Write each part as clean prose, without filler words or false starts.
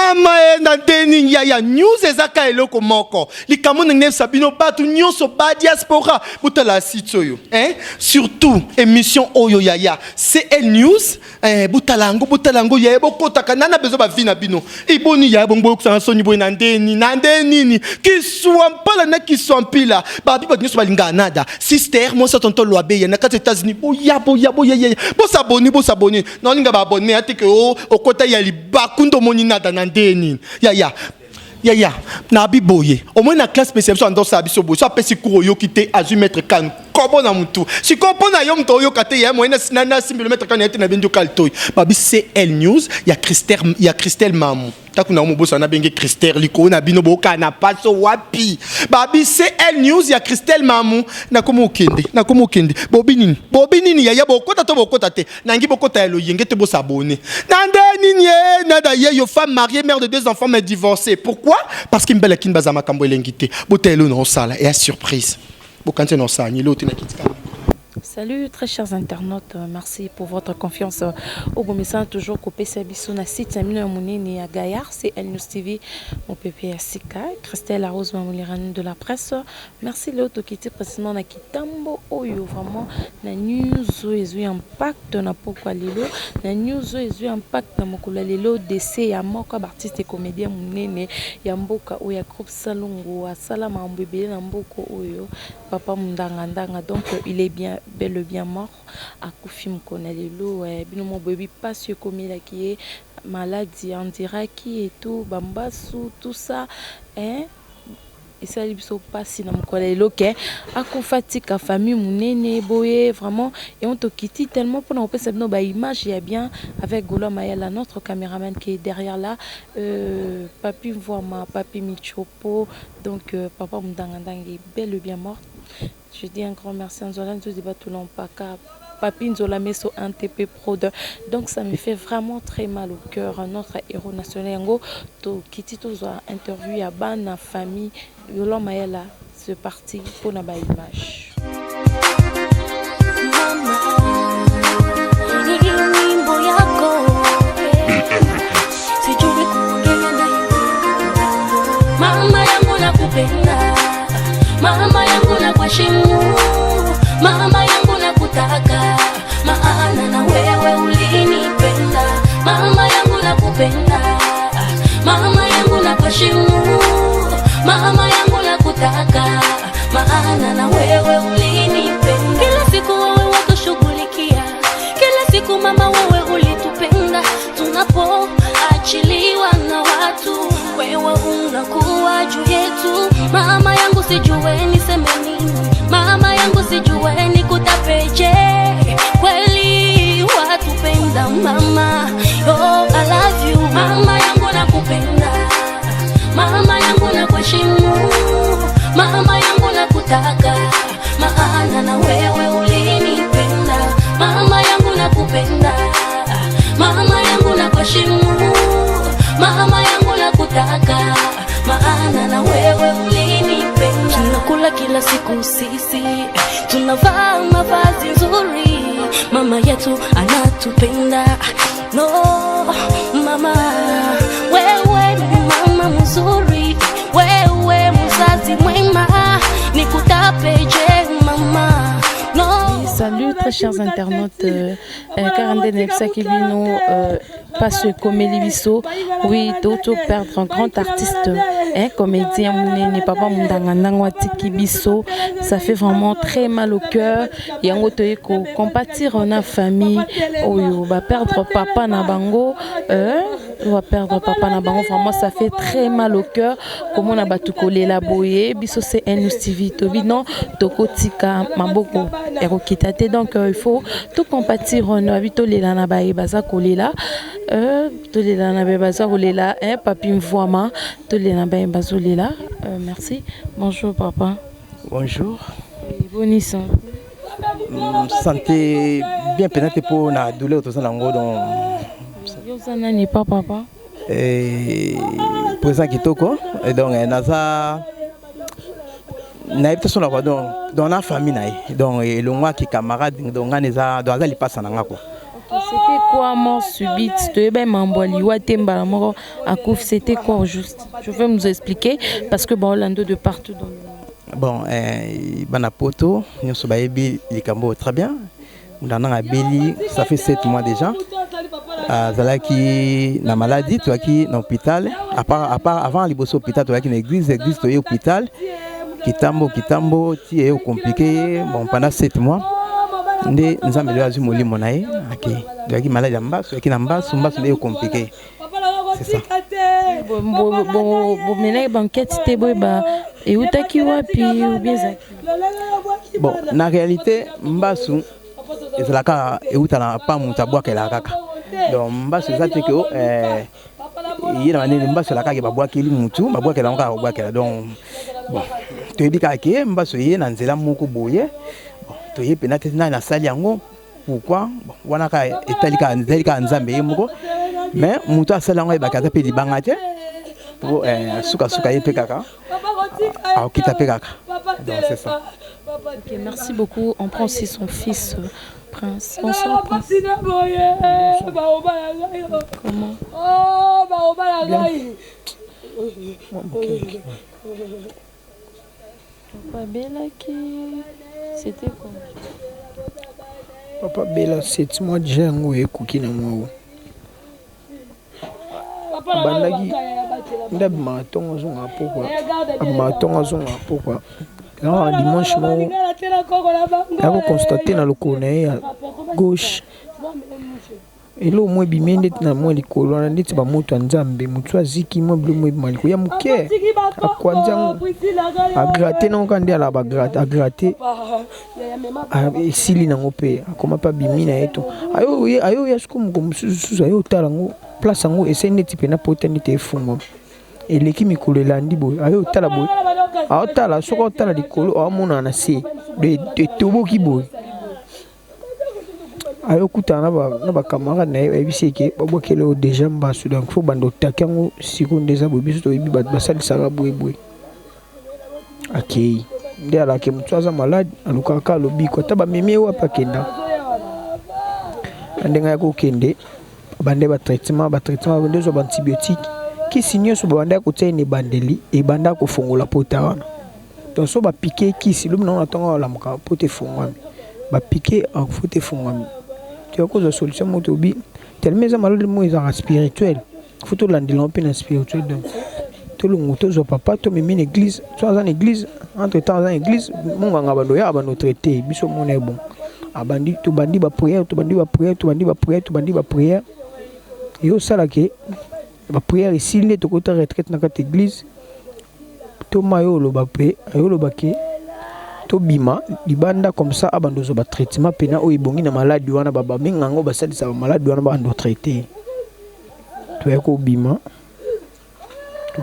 mama na deni ya news ezaka eloko moko likamona ngene sabino batu nyonso ba diaspora butala sitsoyo surtout émission oyo ya CL News butalango ya bokota kanana bezo ba vina bino iboni ya bongo kusanga soni boy na deni ki swampala na ki swampila ba biba nyonso balinga nada sister moi ça tonton loabe ya na kati États-Unis boya bo s'abonner non linga ba abonner ateke okota ya libakundo moni nada na deni ya na biboye au moins na classe spéciale so ndo sa biso boy so apesi cours yo kité azu mettre kan kobo na mutu si kopo na yo mto yo kate ya moyena sinana simbilometre kan yete na benjo kaltoy babi CL News ya Christelle Mamou takuna mobosa na benge Christelle liko na bino boka na paso wapi babi CL News ya Christelle Mamou na komo okende bobinini ya bokota te nangi bokota ya loyenge te bo s'abonner nande nini nada yo femme mariée mère de 2 enfants mais divorcée pourquoi parce que mbela kin bazama kambo elengite botelo no sala et à surprise bokante no sa ni lotina kitika. Salut très chers internautes, merci pour votre confiance au bon message toujours coupé Sabiso na site Amino Mounini à Gaillard, c'est El News TV, mon pépé à Sika, Christelle Arose Mamoulirane de la presse. Merci l'autre qui était précisément na Kitambo Oyo vraiment na news oyo impact na pokwa lelo, na news oyo impact na mokula lelo DC ya moko artiste et comédien munene ya mboka oyo groupe Salongo asala mambebele na mboko oyo papa mundanga donc il est bel et bien mort à Koufi Mkonalelo bino mo baby passe comme il qui est maladie en direct qui et tout bambasu tout ça et ça libiso passe na Mkonalelo que a kofatika famille munene boye vraiment et on te quitte tellement pour on peut ça no ba image il y a bien avec Golo Mayala notre caméraman qui est derrière là papi Voima papi Michopo donc papa Mdangandang est bel et bien mort. Je dis un grand merci à Nzola Nzoziba Toulon Paka, Papi Nzola Meso NTP Prod. Donc ça me fait vraiment très mal au cœur. Notre héros national Yango, to Kitty Toza interview à Bana famille, Yolanda Mayala, c'est parti pour la image. Mama yangu na kuheshimu, mama yangu na kutaka, maana na wewe ulinipenda. Mama yangu na kupenda, mama yangu na kuheshimu, mama yangu na kutaka, maana na wewe ulinipenda. Kila siku wewe watushughulikia, kila siku mama wewe ulitupenda. Tunapoachiliwa na watu, wewe unakuwa juu yetu. Mama yangu sijue niseme nini, mama yangu sijue nikutapeje. Kweli watupenda mama, oh I love you. Mama yangu nakupenda, mama yangu nakuheshimu, mama yangu nakutaka, maana na wewe ulinipenda. Mama yangu nakupenda, mama yangu nakuheshimu, mama yangu nakutaka, maana na wewe ulinipenda. Tunakula kila siku sisi, tunavaa mavazi nzuri, mama yetu anatupenda. No mama, wewe ni mama mzuri, wewe mzazi mwema, nikutapeje mama. Salut très chers internautes, Karande Nepsa qui nous passe comme Elibiso. Oui, d'autres perdre un grand artiste, comédien Mounene, papa Mundangandangwa Tikibiso. Ça fait vraiment très mal au cœur. Et en gros, compatir en a famille, on va perdre papa Nabango. On va perdre papa Nabango. Vraiment, ça fait très mal au cœur. Comme on a battu coller la boye, biso c'est un oustivi. Tobi non, tokotika maboko erokita. Donc il faut tout compatir. On a vu tous les lana baye baza coller là. Tous les lana baye baza coller là. Papi Voima, tous les lana baye baza coller là. Merci. Bonjour papa. Bonjour. Bonne santé. Santé bien pénétrée pour la douleur tout ça donc. Ça n'est pas papa. Présent Kitoko et donc Naza naïf son donc dans la famille donc le moi qui camarade donc on est dans les passes en quoi. C'était quoi mort subite? C'était quoi au juste? Je vais nous expliquer parce que bon, Orlando de partout dans le monde. Bon, Banapoto, nous sommes les Cambo très bien. Nous avons abeli, ça fait 7 mois déjà. Zalaki na maladie, tu as qui dans l'hôpital. À part avant les bosses hôpital, tu as qui dans l'église, tu es hôpital. Kitambo, tu es compliqué. Bon, pendant 7 mois. Nous avons amélioré mon lit, mon aïe. Tu as qui malade en bas, tu as qui en bas, c'est compliqué. C'est ça. Bon, mais banquette, c'était beau, et où t'as qui ou bien ça? Bon, en réalité, Mbassou, c'est la cas et où t'as pas mon tabou qu'elle a caca. Donc, Mbassou, ça c'est que il y a un Mbassou la cas qui va boire qu'il moutou, va boire qu'elle a encore boire qu'elle a. Donc, bon, tu dis qu'à Mbassou y est dans zéla moko boye. Bon, tu y es pénalité dans la salle yango. Pourquoi? Bon, on a qu'à étalika nzambe moko. Mais moutou a salle yango et bakata pe di bangate. Pour souka y pe kaka. Ah, qui tape kaka. Donc c'est ça. Ok, merci beaucoup. On prend aussi son fils, Prince. Bonsoir, Prince. Comment? Papa Bella qui... C'était quoi? Papa Bella, 7 mois de jango et cookie na moi. Bandagi, ndab maton zonga pourquoi? Là, dimanche, je vais constater dans le corner à gauche. Et là, moi, je suis dans le corner, je suis dans le corner, je suis dans le corner, je suis dans le corner, à gratter, non, quand à gratter, à sili dans le pays, comment pas bimina et tout. Ayo, ya ce comme sous ayo talango, place en haut, et c'est une type de potentialité fou. Et l'équipe mikolo landi boy, ayo talabo. Ayo tala, soko tala di kolo, ayo mona na se, de tobo ki boy. Ayo kuta na ba camarade na ebisi ke babo kelo déjà mbasu donc faut bando takango seconde za boy biso to ibi ba sali sara boy boy. Okay. Ndia la ke mtu aza malade, aluka ka lobi ko taba meme wa pa kenda. Ndenga ya ko kende, bande ba traitement bande zo antibiotique. Qui signe sur banda côté ne bandeli et banda ko fongola pota donc so ba piquer qui si l'homme non attend la moka pote fongwami ba piquer en fote fongwami tu as cause de solution motobi tellement ça malade moi ils spirituel photo landilon pe na spirituel donc tout le moto zo papa to mimi l'église toi dans l'église entre temps dans l'église mon nganga bando ya bando traité biso mon est bon abandi to bandi ba prière et au salake la prière ici, il est au côté retraite dans cette église. Thomas Yolo Bapé, Yolo Baké, Tobima, Libanda comme ça, abandozo ba traitement, pena o ibongi na malade wana baba mingango basali sa malade wana ba ando traité. Tu es ko bima. Tu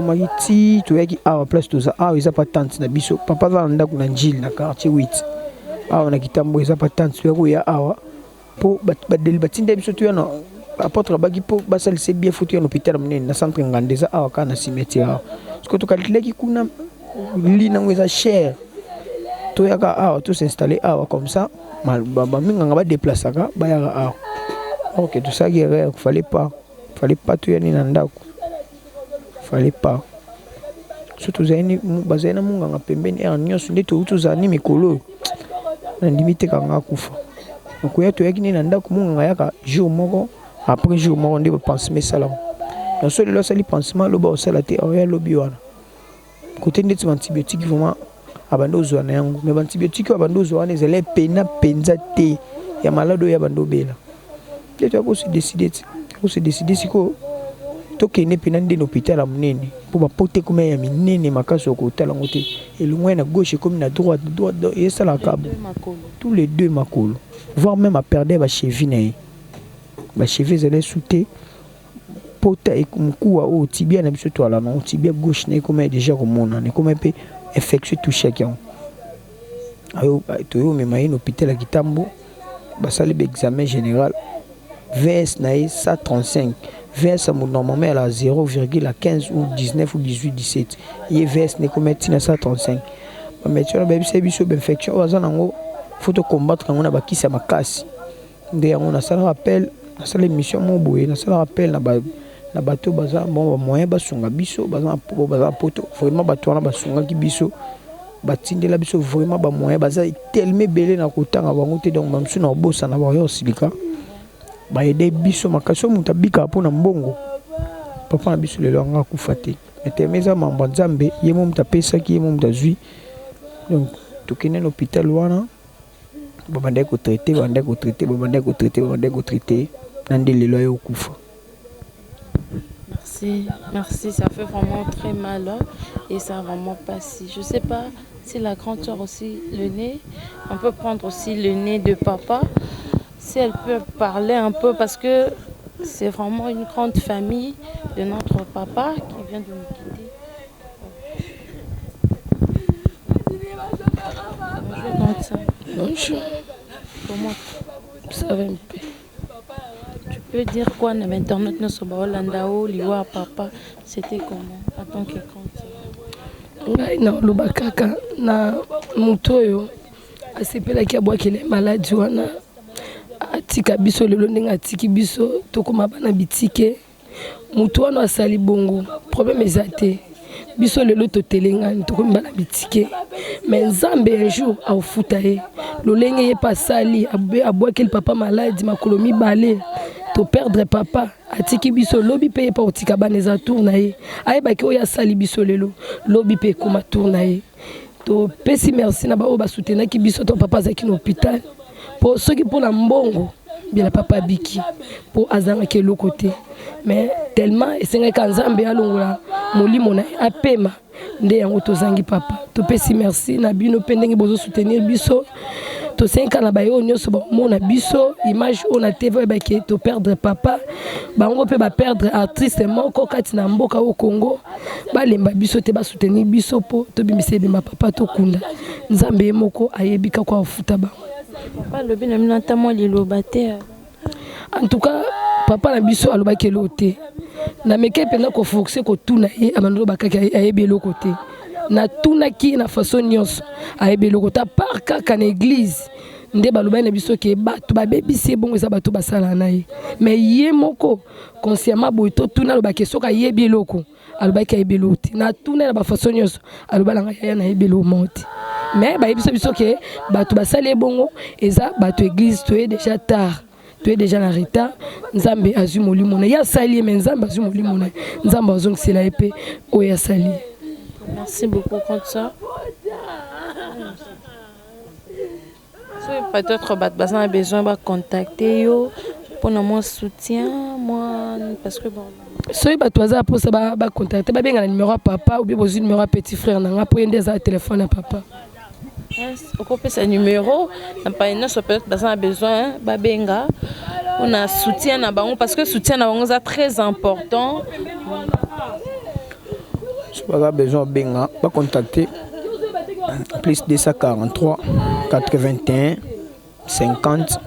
magi ti, tu es qui a place tout ça. Ah, ils a pas tante na biso. Papa va nda kuna njil na quartier 8. Ah, on a kitambo ils a pas tante, tu es ko ya awa. Po ba del batinde biso tu yana. Apôtre bagi po basal c'est bien foutu en hôpital na centre ngandeza awa kana cimetière parce que to kalile ki kuna li na ngeza cher to yaka awa to s'installer awa comme ça mal baba minga ba déplacer ka ba yaka awa OK tout ça guerre fallait pas to yani na ndako fallait pas surtout zaini bazena munga ngapembeni en nyonso ndeto utuzani mikolo na limite kanga kufa donc ya to yaki na ndako munga yaka jour moko après jour moi on dit penser mais ça là dans ce là ça li pansement le ba ça la té oya lobi wana côté ndeti antibiotique vraiment abando zwana yango mais antibiotique abando zwana ezele pena penza té ya malado ya bando bela tu as se décider siko to kene pena ndi hôpital à munene pour ba porter comme ya minene makaso ko tala ngote et le moins à gauche comme na droite et ça la cabo tous les deux makolo voire même à perdre ba cheville ba cheveux allaient sauter pota et mkou au tibia na biso to ala non tibia gauche ne comme déjà comme on ne comme peu infectieux tout chacun ayo to yo me maïno hôpital à Kitambo ba sali examen général VS na 135 VS normalement à 0,15 ou 19 ou 18 17 et VS ne comme tina 135 mais tu as ba biso infection au azanango faut combattre quand on a bakisa makasi nde yango nasala appel nasala émission mo boye nasala appel na bato baza bon moyen basunga biso baza poto vraiment bato wana basungaki biso batindela biso vraiment ba moyen baza tellement belé na kotanga bango te donc même na bosa na bayo silika ba aider biso makaso muta bika pona mbongo papa na biso lelo anga kufa te etemeza mamba nzambe ye mo muta pesa ki ye mo muta zui donc tokene na hôpital wana babande ko traiter nande lelo yo kufa. Merci, ça fait vraiment très mal hein, et ça a vraiment passé. Je sais pas si la grande soeur aussi, le nez, on peut prendre aussi le nez de papa, si elle peut parler un peu parce que c'est vraiment une grande famille de notre papa qui vient de nous quitter. Bonjour. Comment ça va un peu? Tu peux dire quoi na internet no soba landao liwa papa c'était comment en tant que compte ngai na loba kaka na mutoyo asepelaki abwakele maladi wana atika biso lelo ndenge atiki biso tokoma bana bitike mutu wana asali bongo problème eza te biso lelo totelengani tokomi bana bitike mais nzambe un jour aofuta ye lolenge ye pasali abwakeli papa maladi makolo mibale to perdre papa atiki biso lobi pe pa otika baneza tour na ye ayebaki oya sali biso lelo lobi pe koma tour na ye to pesi merci na ba o ba soutenaki biso to papa zaki na hôpital po soki pour la mbongo bien papa biki po azanga ke lo côté mais tellement esenga ka nzambe alongola molimo na apema nde yango tozangi papa to pesi merci na bino pe ndenge bozo soutenir biso to senka na bayo nyonso ba mona biso image on a TV ba ke to perdre papa bango pe ba perdre artiste moko kati na mboka au Congo ba lemba biso te ba soutenir biso po to bimise be ma papa to kunda nzambe moko ayebika kwa futa ba papa le bino minata mo liloba te en tout cas papa na biso alobaki lote na meke pena ko foncé ko tuna ye amando bakaki ayebelo côté na tuna ki na façon nyonso ayebelo côté par kaka na église nde baloba na biso ke bato babebisi bongo eza bato basala na ye mais ye moko consciemment boy to tuna lobaki soka yebelo ko alobaki ayebelo te na tuna na ba façon nyonso aloba langa ya na yebelo monte mais ba yebiso biso ke bato basala bongo eza bato église to est déjà tard. Tu es déjà en retard. Nzambe azu molimo na ya sali mais nzambe azu molimo na nzambe azong c'est la épée o ya sali. Merci beaucoup comme ça. Peut-être Batbazan a besoin de contacter yo pour mon soutien moi parce que bon soy batwaza pour ça ba contacter ba benga na numéro à papa ou bien bozu numéro à petit frère na pour yende za téléphone à papa. Occuper ce numéro, peut-être besoin a besoin babenga on a soutien na bango parce que soutien na bango c'est très important. Si vous avez besoin benga pas contacter plus 243 81 50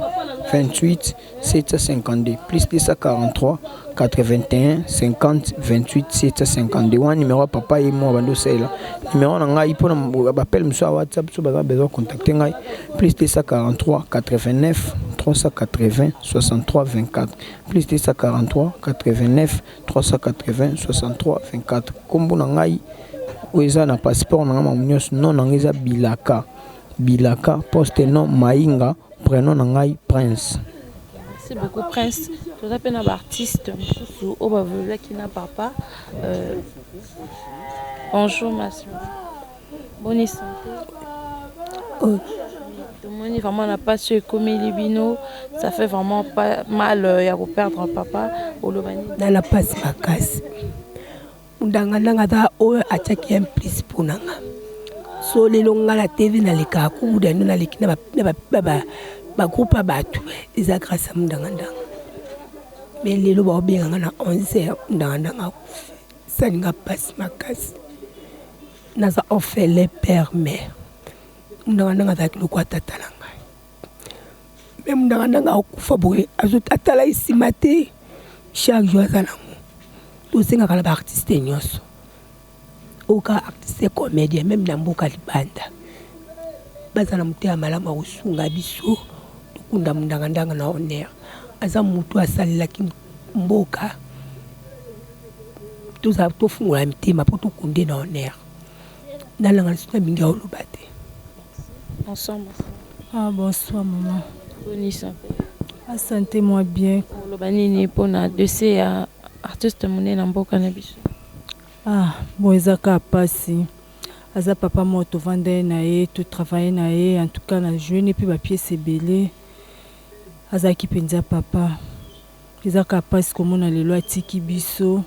28 752 plus 243 81 50 28 752 one numéro à papa et moi bando c'est là numéro na ngai pour appel monsieur WhatsApp so besoin de contacter ngai plus 243 89 380 63 24 plus 243 89 380 63 24 kombo na ngai oza na passeport na mamunyoso non na ngeza bilaka poste non mainga prénom na ngai Prince. Merci beaucoup Prince. Je t'appelle un artiste sous Obavela qui n'a papa. Bonjour ma soeur. Bonne santé. Tout le monde vraiment n'a pas su comme les bino. Ça fait vraiment pas mal à perdre un papa au Lobani. Dans la passe ma casse. Ndanga ndanga da o achaki un plus pour nanga. So le longa la TV na leka ku da na lekina ba groupe batu eza grâce à ndanga ndanga. Mais lelo ba obenga na 11h ndanga ndanga ça nga passe ma casse. Naza offert les pères mère. Ndanga ndanga da ki lokwa tata langa. Même ndanga ndanga okufa boye azotala isimate chaque jour azala. Tout ce qu'on a artiste nyonso oka artiste comédien même na mboka libanda bazana muté amala ma usunga biso kunda mundanga na honneur aza mutu asalelaki mboka toza tofungola mitema mpo tokunde na honneur nalanga lisu na mingi aoloba te. Ensemble. Ah, bonsoir maman. Bonne santé. Ah, santé moi bien. Oloba nini mpona dossier ya artiste monene na mboka na biso? Ah, bon ezaka pasi. Aza papa mo tovanda na ye, to travailler na ye, en tout cas na jeune puis ba pièce ebele. Aza ki penza papa. Ezaka pasi komona lelo atiki biso.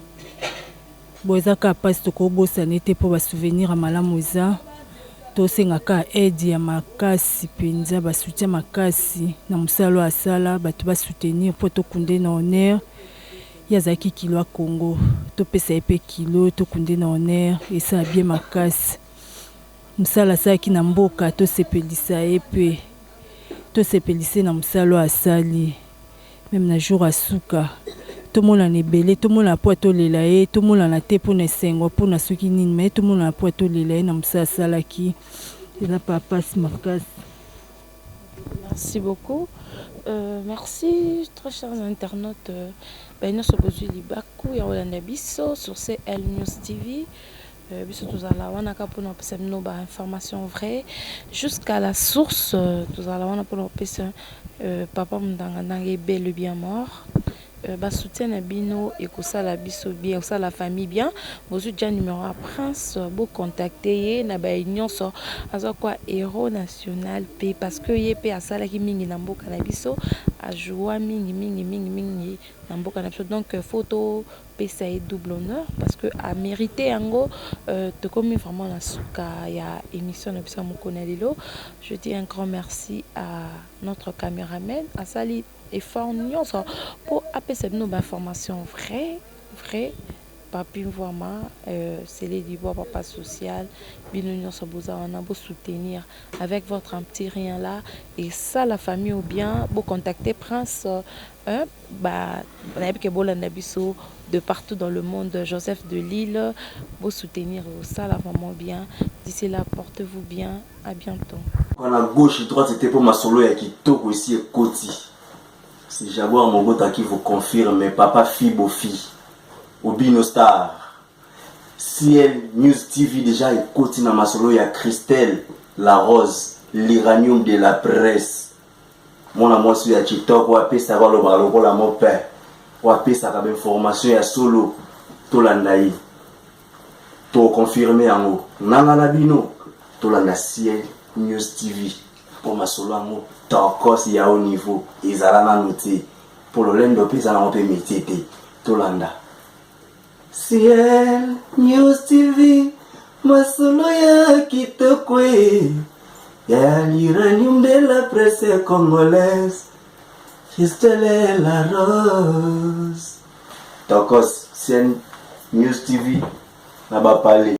Bon ezaka pasi to ko bosa nete po ba souvenir malamu eza. To sengaka aide ya makasi penza ba soutien makasi na musalo asala bato ba soutenir po to kunde na honneur. Yazaki kilo a Congo. To pesa epe kilo to kunde na honneur et ça bien makasi. Musala saki na mboka to sepelisa epe. To sepelise na musalo asali. Même na jour asuka. To mona nebele, to mona po to lela e, to mona na te po na sengo po na soki nini, mais to mona po to lela e na musala salaki. Eza papa si makasi. Merci beaucoup. Merci, très chers internautes. Nous sommes aujourd'hui à Rolanda Bisso sur CL News TV. Bisso tous à la wana pour nous passer nos informations vraies jusqu'à la source. Tous à la wana pour nous passer papa mndanga ndange bel bien mort. Ba soutien à bino et que ça la biso bien, ça la famille bien. Vous déjà numéro à prince, vous contacter na ba union so aza quoi héros national p parce que yep à ça la qui mingi na mboka na biso a joie mingi na mboka na biso donc photo pesa et double honneur parce que a mérité ango te comme vraiment la suka ya émission na biso mokona lelo. Je dis un grand merci à notre caméraman à Sali et fort pour appeler nos informations vraies papi vraiment c'est les divois papa social binunion so besoin on a beau soutenir avec votre un petit rien là et ça la famille ou bien beau contacter prince bah on a que bolanda biso de partout dans le monde Joseph de Lille beau soutenir ça la vraiment bien d'ici là portez-vous bien à bientôt. On a gauche et droite c'était pour ma solo ya kitoko ici et Koti. C'est Jaguar Mogota qui vous confirme, mais papa Fibo Fi, Obino Star, CL News TV déjà écoute dans ma solo, il y a Christelle, la rose, l'iranium de la presse. Mon amour sur la TikTok, ou apé ça va le balo pour la mon père, ou apé ça comme information, il y a solo, tout l'andaï, tout confirmé en haut. Nana Labino, tout l'anda CL News TV. Pour ma solo amour tokos ya au niveau ezala na noté pour le lendo pesa na ope métier tolanda CL News TV ma solo ya kitoko ya l'iranium de la presse congolaise Christelle la rose tokos CL News TV na ba parler